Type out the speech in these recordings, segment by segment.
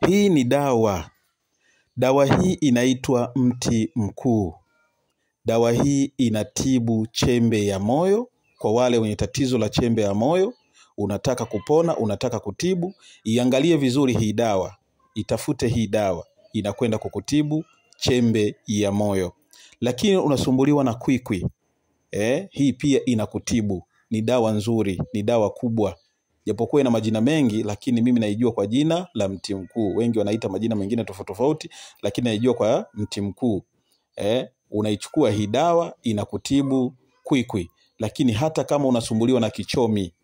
Hii ni dawa. Dawa hii inaitwa mti mkuu. Dawa hii inatibu chembe ya moyo. Kwa wale wenye tatizo la chembe ya moyo, unataka kupona, unataka kutibu, iangalie vizuri hii dawa. Itafute hii dawa. Inakwenda kukutibu chembe ya moyo. Lakini unasumbuliwa na kwikwi. Hii pia inakutibu. Ni dawa nzuri, ni dawa kubwa. Japokuwa ina majina mengi, lakini mimi naijua kwa jina la mti mkuu. Wengi wanaita majina mengine tofauti tofauti, lakini naijua kwa mti mkuu. Unaichukua hii dawa, inakutibu kwikwi. Lakini hata kama unasumbuliwa na kichomi,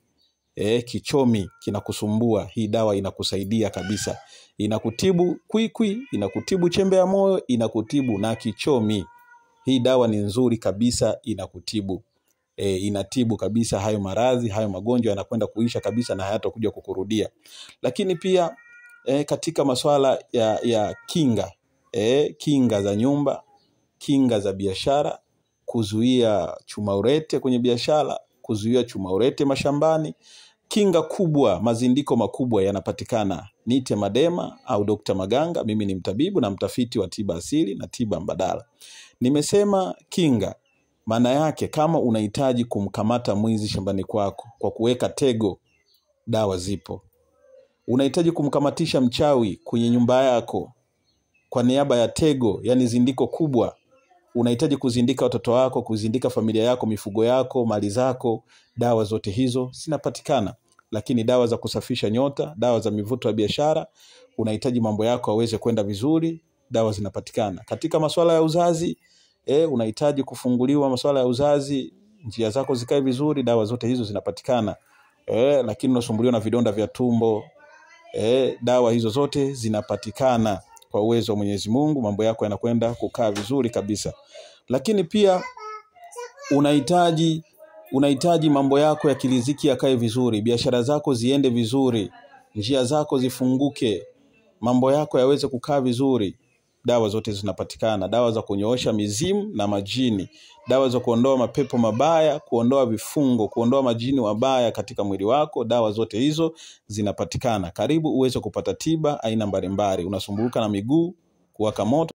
kichomi kinakusumbua, hii dawa inakusaidia kabisa. Inakutibu kwikwi, inakutibu chembe ya moyo, inakutibu na kichomi. Hii dawa ni nzuri kabisa, inakutibu. Inatibu kabisa hayo maradhi, hayo magonjwa yanakwenda kuisha kabisa na hayatakuja kukurudia. Lakini pia katika masuala ya kinga, kinga za nyumba, kinga za biashara, kuzuia chuma urete kwenye biashara, kuzuia chuma urete mashambani, kinga kubwa, mazindiko makubwa yanapatikana. Niite Madema au Dr. Maganga. Mimi ni mtabibu na mtafiti wa tiba asili na tiba mbadala. Nimesema kinga, maana yake kama unahitaji kumkamata mwizi shambani kwako kwa kuweka tego, dawa zipo. Unahitaji kumkamatisha mchawi kwenye nyumba yako kwa niaba ya tego, yani zindiko kubwa. Unahitaji kuzindika watoto wako, kuzindika familia yako, mifugo yako, mali zako, dawa zote hizo zinapatikana. Lakini dawa za kusafisha nyota, dawa za mivuto ya biashara, unahitaji mambo yako yaweze kwenda vizuri, dawa zinapatikana. Katika masuala ya uzazi, unahitaji kufunguliwa masuala ya uzazi, njia zako zikae vizuri, dawa zote hizo zinapatikana. Lakini unasumbuliwa na vidonda vya tumbo, dawa hizo zote zinapatikana. Kwa uwezo wa Mwenyezi Mungu, mambo yako yanakwenda kukaa vizuri kabisa. Lakini pia unahitaji mambo yako ya kiriziki yakae vizuri, biashara zako ziende vizuri, njia zako zifunguke, mambo yako yaweze kukaa vizuri. Dawa zote zinapatikana. Dawa za kunyoosha mizimu na majini, dawa za kuondoa mapepo mabaya, kuondoa vifungo, kuondoa majini wabaya katika mwili wako, dawa zote hizo zinapatikana. Karibu uweze kupata tiba aina mbalimbali. Unasumbuka na miguu kuwaka moto,